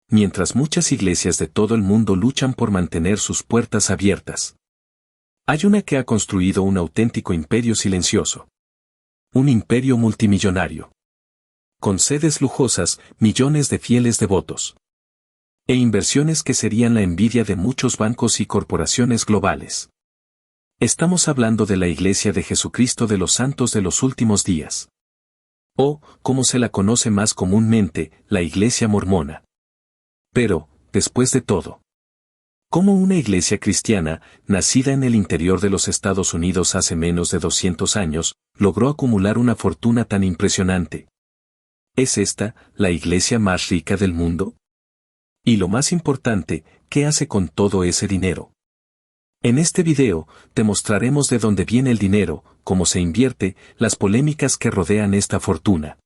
mientras muchas iglesias de todo el mundo luchan por mantener sus puertas abiertas. Hay una que ha construido un auténtico imperio silencioso. Un imperio multimillonario. Con sedes lujosas, millones de fieles devotos. E inversiones que serían la envidia de muchos bancos y corporaciones globales. Estamos hablando de la Iglesia de Jesucristo de los Santos de los Últimos Días. O, como se la conoce más comúnmente, la Iglesia Mormona. Pero, después de todo, ¿cómo una iglesia cristiana, nacida en el interior de los Estados Unidos hace menos de 200 años, logró acumular una fortuna tan impresionante? ¿Es esta la iglesia más rica del mundo? Y lo más importante, ¿qué hace con todo ese dinero? En este video, te mostraremos de dónde viene el dinero, cómo se invierte, las polémicas que rodean esta fortuna.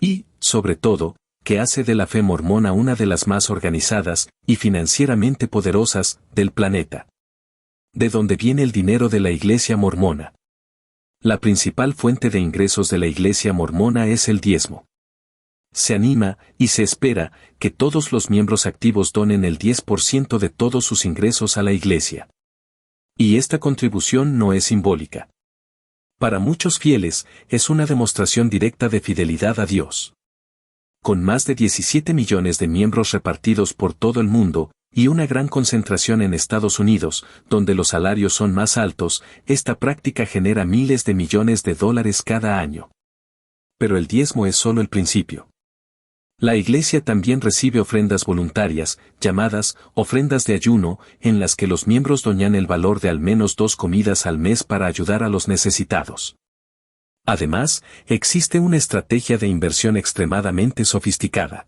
Y, sobre todo, ¿qué hace de la fe mormona una de las más organizadas y financieramente poderosas del planeta? ¿De dónde viene el dinero de la iglesia mormona? La principal fuente de ingresos de la iglesia mormona es el diezmo. Se anima, y se espera, que todos los miembros activos donen el 10% de todos sus ingresos a la iglesia. Y esta contribución no es simbólica. Para muchos fieles, es una demostración directa de fidelidad a Dios. Con más de 17 millones de miembros repartidos por todo el mundo, y una gran concentración en Estados Unidos, donde los salarios son más altos, esta práctica genera miles de millones de dólares cada año. Pero el diezmo es solo el principio. La iglesia también recibe ofrendas voluntarias, llamadas ofrendas de ayuno, en las que los miembros donan el valor de al menos 2 comidas al mes para ayudar a los necesitados. Además, existe una estrategia de inversión extremadamente sofisticada.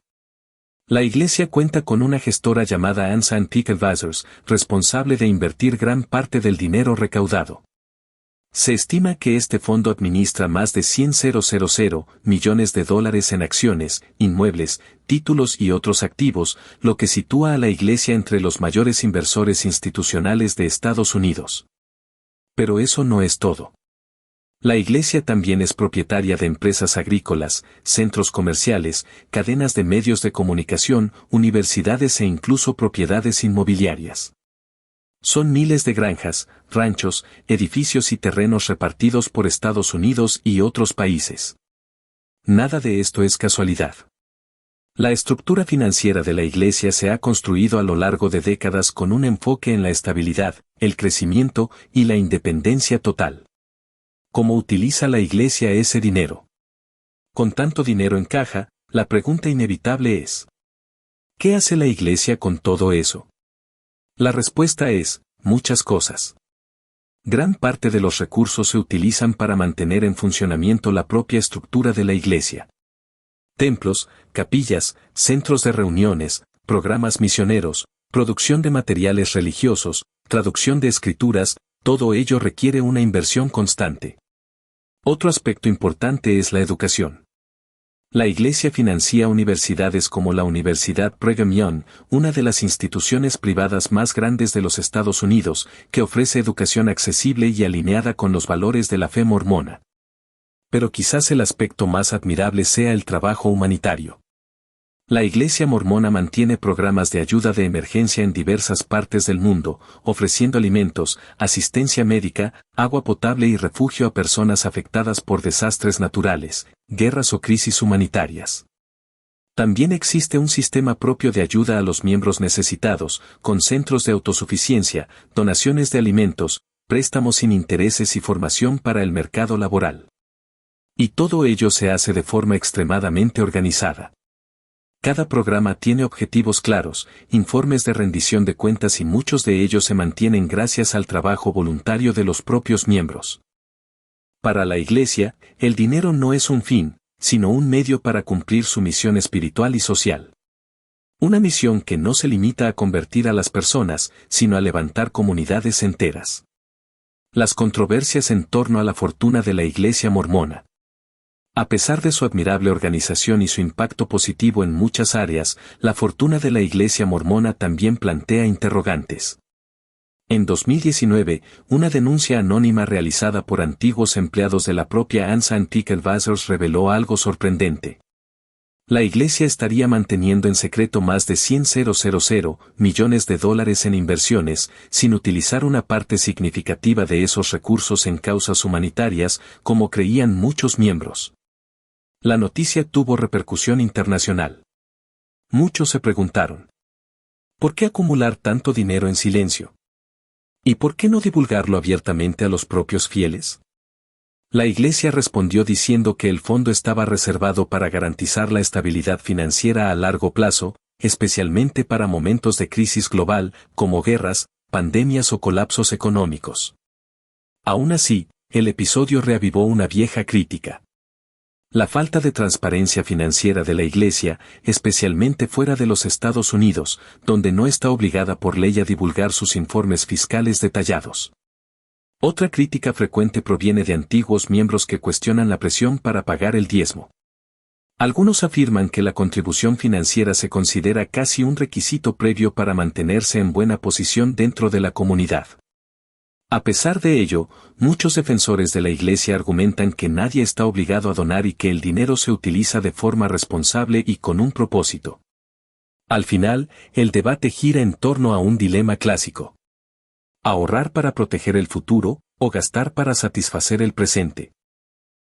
La iglesia cuenta con una gestora llamada Ansa & Peak Advisors, responsable de invertir gran parte del dinero recaudado. Se estima que este fondo administra más de 100 millones de dólares en acciones, inmuebles, títulos y otros activos, lo que sitúa a la iglesia entre los mayores inversores institucionales de Estados Unidos. Pero eso no es todo. La iglesia también es propietaria de empresas agrícolas, centros comerciales, cadenas de medios de comunicación, universidades e incluso propiedades inmobiliarias. Son miles de granjas, ranchos, edificios y terrenos repartidos por Estados Unidos y otros países. Nada de esto es casualidad. La estructura financiera de la iglesia se ha construido a lo largo de décadas con un enfoque en la estabilidad, el crecimiento y la independencia total. ¿Cómo utiliza la iglesia ese dinero? Con tanto dinero en caja, la pregunta inevitable es: ¿qué hace la iglesia con todo eso? La respuesta es: muchas cosas. Gran parte de los recursos se utilizan para mantener en funcionamiento la propia estructura de la iglesia. Templos, capillas, centros de reuniones, programas misioneros, producción de materiales religiosos, traducción de escrituras, todo ello requiere una inversión constante. Otro aspecto importante es la educación. La iglesia financia universidades como la Universidad Brigham Young, una de las instituciones privadas más grandes de los Estados Unidos, que ofrece educación accesible y alineada con los valores de la fe mormona. Pero quizás el aspecto más admirable sea el trabajo humanitario. La iglesia mormona mantiene programas de ayuda de emergencia en diversas partes del mundo, ofreciendo alimentos, asistencia médica, agua potable y refugio a personas afectadas por desastres naturales, guerras o crisis humanitarias. También existe un sistema propio de ayuda a los miembros necesitados, con centros de autosuficiencia, donaciones de alimentos, préstamos sin intereses y formación para el mercado laboral. Y todo ello se hace de forma extremadamente organizada. Cada programa tiene objetivos claros, informes de rendición de cuentas y muchos de ellos se mantienen gracias al trabajo voluntario de los propios miembros. Para la iglesia, el dinero no es un fin, sino un medio para cumplir su misión espiritual y social. Una misión que no se limita a convertir a las personas, sino a levantar comunidades enteras. Las controversias en torno a la fortuna de la iglesia mormona. A pesar de su admirable organización y su impacto positivo en muchas áreas, la fortuna de la iglesia mormona también plantea interrogantes. En 2019, una denuncia anónima realizada por antiguos empleados de la propia Ansa & Peak Advisors reveló algo sorprendente. La Iglesia estaría manteniendo en secreto más de 100 millones de dólares en inversiones, sin utilizar una parte significativa de esos recursos en causas humanitarias, como creían muchos miembros. La noticia tuvo repercusión internacional. Muchos se preguntaron: ¿por qué acumular tanto dinero en silencio? ¿Y por qué no divulgarlo abiertamente a los propios fieles? La Iglesia respondió diciendo que el fondo estaba reservado para garantizar la estabilidad financiera a largo plazo, especialmente para momentos de crisis global, como guerras, pandemias o colapsos económicos. Aún así, el episodio reavivó una vieja crítica. La falta de transparencia financiera de la Iglesia, especialmente fuera de los Estados Unidos, donde no está obligada por ley a divulgar sus informes fiscales detallados. Otra crítica frecuente proviene de antiguos miembros que cuestionan la presión para pagar el diezmo. Algunos afirman que la contribución financiera se considera casi un requisito previo para mantenerse en buena posición dentro de la comunidad. A pesar de ello, muchos defensores de la Iglesia argumentan que nadie está obligado a donar y que el dinero se utiliza de forma responsable y con un propósito. Al final, el debate gira en torno a un dilema clásico: ahorrar para proteger el futuro, o gastar para satisfacer el presente.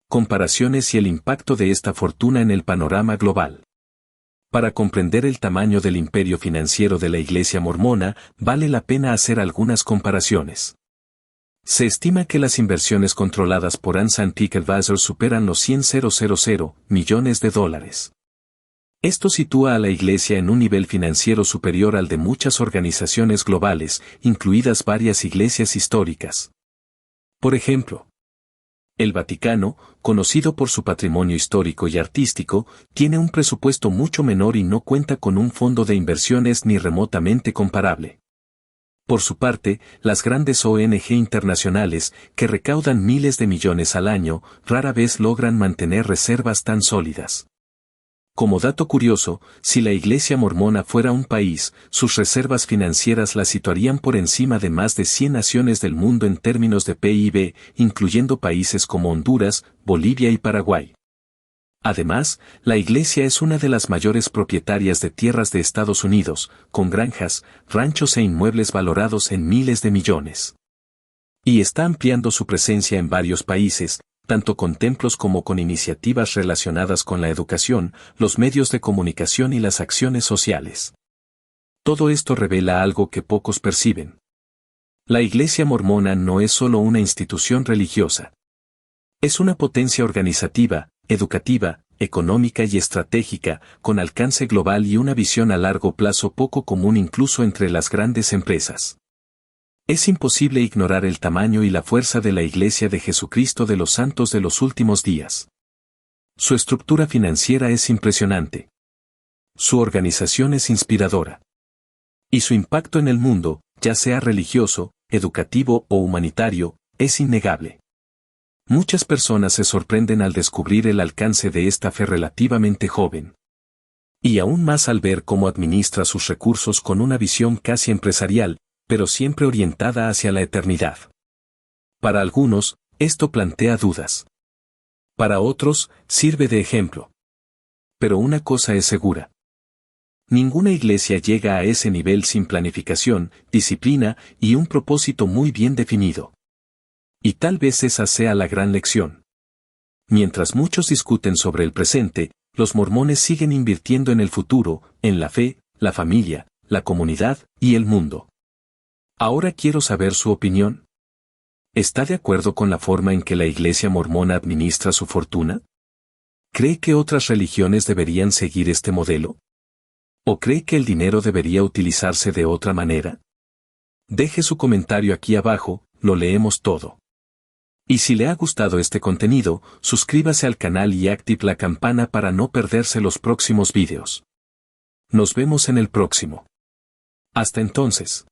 Comparaciones y el impacto de esta fortuna en el panorama global. Para comprender el tamaño del imperio financiero de la Iglesia mormona, vale la pena hacer algunas comparaciones. Se estima que las inversiones controladas por Ansan Pickelwasser superan los 100 millones de dólares. Esto sitúa a la Iglesia en un nivel financiero superior al de muchas organizaciones globales, incluidas varias iglesias históricas. Por ejemplo, el Vaticano, conocido por su patrimonio histórico y artístico, tiene un presupuesto mucho menor y no cuenta con un fondo de inversiones ni remotamente comparable. Por su parte, las grandes ONG internacionales, que recaudan miles de millones al año, rara vez logran mantener reservas tan sólidas. Como dato curioso, si la Iglesia mormona fuera un país, sus reservas financieras la situarían por encima de más de 100 naciones del mundo en términos de PIB, incluyendo países como Honduras, Bolivia y Paraguay. Además, la Iglesia es una de las mayores propietarias de tierras de Estados Unidos, con granjas, ranchos e inmuebles valorados en miles de millones. Y está ampliando su presencia en varios países, tanto con templos como con iniciativas relacionadas con la educación, los medios de comunicación y las acciones sociales. Todo esto revela algo que pocos perciben. La Iglesia mormona no es solo una institución religiosa. Es una potencia organizativa, educativa, económica y estratégica, con alcance global y una visión a largo plazo poco común incluso entre las grandes empresas. Es imposible ignorar el tamaño y la fuerza de la Iglesia de Jesucristo de los Santos de los Últimos Días. Su estructura financiera es impresionante. Su organización es inspiradora. Y su impacto en el mundo, ya sea religioso, educativo o humanitario, es innegable. Muchas personas se sorprenden al descubrir el alcance de esta fe relativamente joven. Y aún más al ver cómo administra sus recursos con una visión casi empresarial, pero siempre orientada hacia la eternidad. Para algunos, esto plantea dudas. Para otros, sirve de ejemplo. Pero una cosa es segura. Ninguna iglesia llega a ese nivel sin planificación, disciplina y un propósito muy bien definido. Y tal vez esa sea la gran lección. Mientras muchos discuten sobre el presente, los mormones siguen invirtiendo en el futuro, en la fe, la familia, la comunidad y el mundo. Ahora quiero saber su opinión. ¿Está de acuerdo con la forma en que la Iglesia mormona administra su fortuna? ¿Cree que otras religiones deberían seguir este modelo? ¿O cree que el dinero debería utilizarse de otra manera? Deje su comentario aquí abajo, lo leemos todo. Y si le ha gustado este contenido, suscríbase al canal y active la campana para no perderse los próximos vídeos. Nos vemos en el próximo. Hasta entonces.